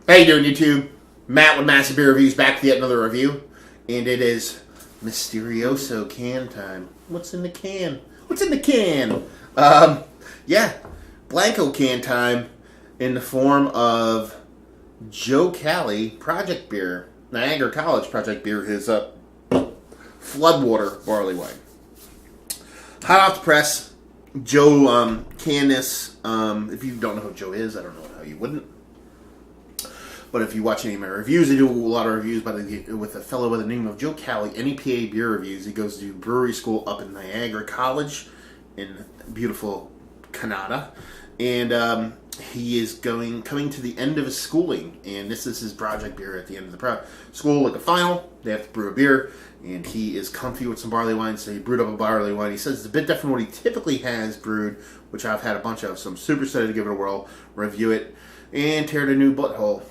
How you doing, YouTube? Matt with Massive Beer Reviews back with yet another review. And it is Mysterioso can time. What's in the can? What's in the can? Yeah. Blanco can time in the form of Joe Cowley Project Beer. Niagara College Project Beer, his Floodwater Barleywine. Hot off the press. Joe canned this. If you don't know who Joe is, I don't know how you wouldn't. But if you watch any of my reviews, I do a lot of reviews with a fellow by the name of Joe Cowley, NEPA Beer Reviews. He goes to brewery school up in Niagara College in beautiful Canada. And he is coming to the end of his schooling. And this is his project beer at the end of the school, like a final. They have to brew a beer. And he is comfy with some barley wine, so he brewed up a barley wine. He says it's a bit different from what he typically has brewed, which I've had a bunch of. So I'm super excited to give it a whirl, review it, and tear it a new butthole.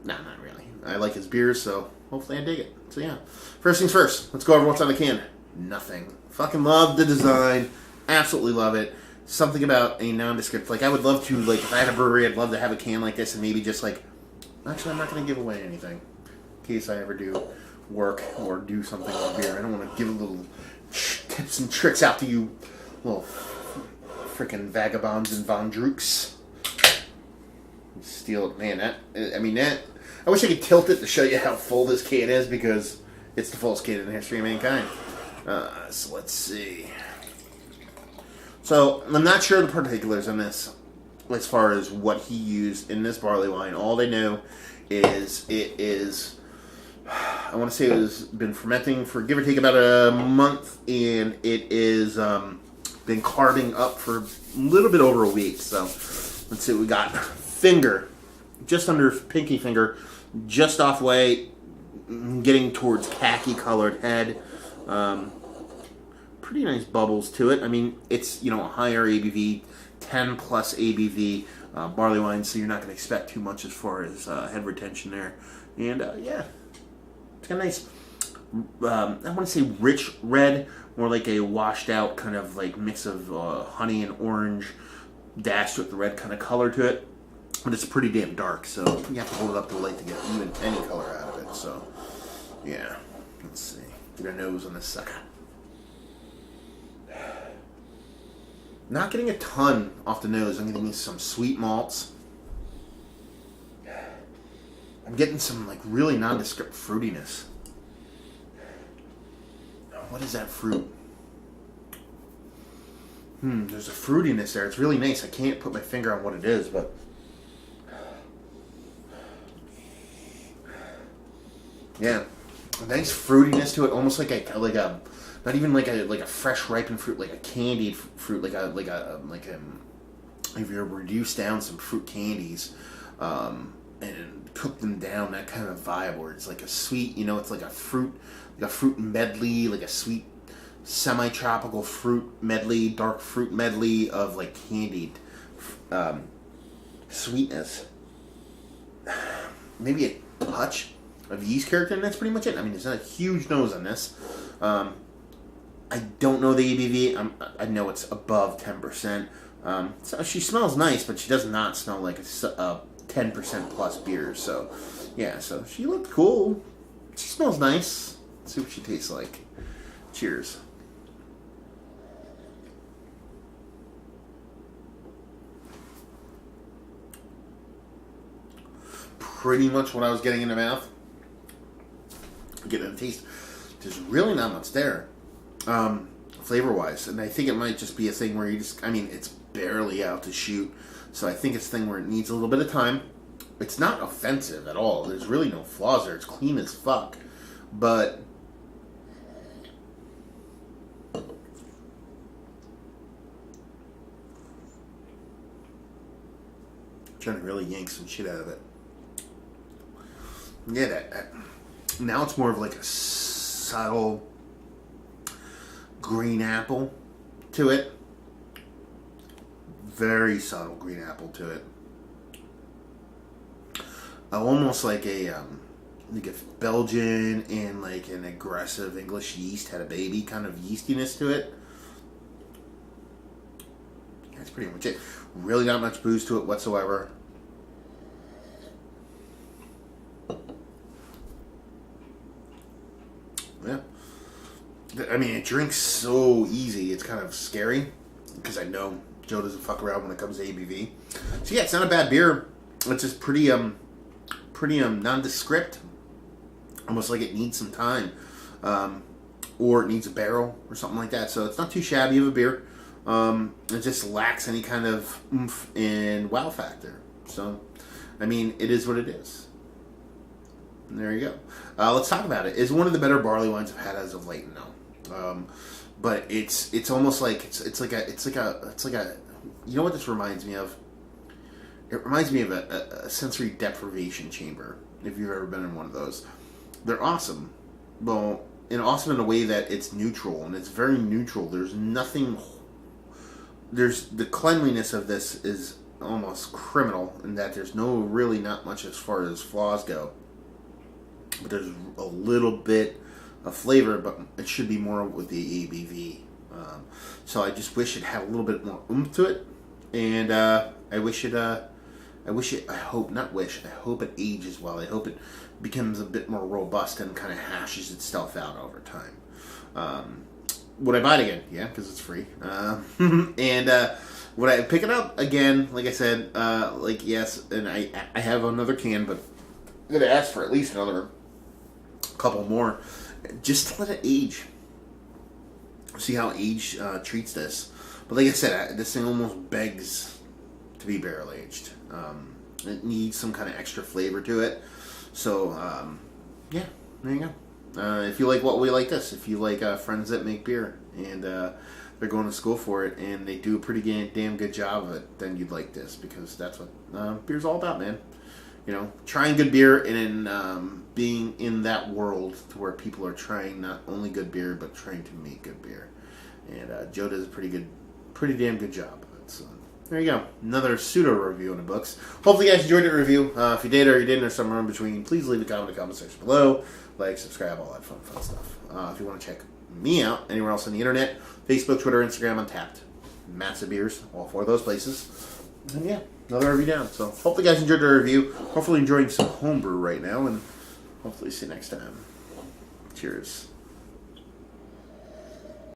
Nah, not really. I like his beers, so hopefully I dig it. So yeah. First things first, let's go over what's on the can. Nothing. Fucking love the design. Absolutely love it. Something about a nondescript. Like, I would love to, like, if I had a brewery, I'd love to have a can like this and maybe just, like, actually, I'm not going to give away anything. In case I ever do work or do something with beer. I don't want to give little tips and tricks out to you little freaking vagabonds and Von Drooks. Steal it. Man, I wish I could tilt it to show you how full this can is, because it's the fullest can in the history of mankind. So let's see. So I'm not sure the particulars on this as far as what he used in this barley wine. All they know is it is, I want to say it has been fermenting for give or take about a month, and it is been carving up for a little bit over a week. So let's see what we got. Finger, just under pinky finger, just off way, getting towards khaki colored head. Pretty nice bubbles to it. I mean, it's, a higher ABV, 10 plus ABV barley wine, so you're not going to expect too much as far as head retention there. And yeah, it's got a nice, I want to say rich red, more like a washed out kind of like mix of honey and orange dashed with the red kind of color to it. But it's pretty damn dark, so you have to hold it up to the light to get even any color out of it. So, yeah. Let's see. Get a nose on this sucker. Not getting a ton off the nose. I'm getting some sweet malts. I'm getting some, like, really nondescript fruitiness. What is that fruit? There's a fruitiness there. It's really nice. I can't put my finger on what it is, but... yeah, a nice fruitiness to it, almost like a not even like a fresh ripened fruit, like a candied fruit, like if you reduce down some fruit candies, and cook them down, that kind of vibe where it's like a sweet, it's like a fruit medley, like a sweet semi-tropical fruit medley, dark fruit medley of like candied sweetness, maybe a touch of yeast character, and that's pretty much it. I mean, it's not a huge nose on this. I don't know the ABV. I know it's above 10%. So she smells nice, but she does not smell like a 10% plus beer. So, yeah, so she looked cool. She smells nice. Let's see what she tastes like. Cheers. Pretty much what I was getting in the mouth. Getting a taste. There's really not much there, flavor-wise, and I think it might just be a thing where it's barely out to shoot, so I think it's a thing where it needs a little bit of time. It's not offensive at all. There's really no flaws there. It's clean as fuck, but I'm trying to really yank some shit out of it. Yeah, that now it's more of like a subtle green apple to it. Very subtle green apple to it. Almost like a Belgian and like an aggressive English yeast had a baby kind of yeastiness to it. That's pretty much it. Really not much booze to it whatsoever. I mean, it drinks so easy. It's kind of scary because I know Joe doesn't fuck around when it comes to ABV. So yeah, it's not a bad beer. It's just pretty nondescript. Almost like it needs some time, or it needs a barrel or something like that. So it's not too shabby of a beer. It just lacks any kind of oomph and wow factor. So, I mean, it is what it is. And there you go. Let's talk about it. It's one of the better barley wines I've had as of late. No, but it's almost like it's like a. You know what this reminds me of? It reminds me of a sensory deprivation chamber. If you've ever been in one of those, they're awesome. Well, awesome in a way that it's neutral, and it's very neutral. There's nothing. There's the cleanliness of this is almost criminal in that there's not much as far as flaws go. But there's a little bit of flavor, but it should be more with the ABV. So I just wish it had a little bit more oomph to it, and I hope it ages well. I hope it becomes a bit more robust and kind of hashes itself out over time. Would I buy it again? Yeah, because it's free. And would I pick it up again? Like I said, yes, and I have another can, but I'm going to ask for at least another couple more, just to let it age. See how age treats this. But like I said, this thing almost begs to be barrel aged. It needs some kind of extra flavor to it. So, yeah, there you go. If you like what we like this, if you like friends that make beer and they're going to school for it and they do a pretty damn good job of it, then you'd like this, because that's what beer's all about, man. You know, trying good beer and being in that world to where people are trying not only good beer but trying to make good beer. And Joe does a pretty damn good job of it. So there you go, another pseudo review in the books. Hopefully you guys enjoyed the review. If you did or you didn't or somewhere in between, please leave a comment in the comment section below. Like, subscribe, all that fun stuff. If you want to check me out anywhere else on the internet, Facebook, Twitter, Instagram, Untapped, Massive Beers, all four of those places. And yeah, another review down. So hopefully you guys enjoyed the review. Hopefully enjoying some homebrew right now, and hopefully see you next time. Cheers.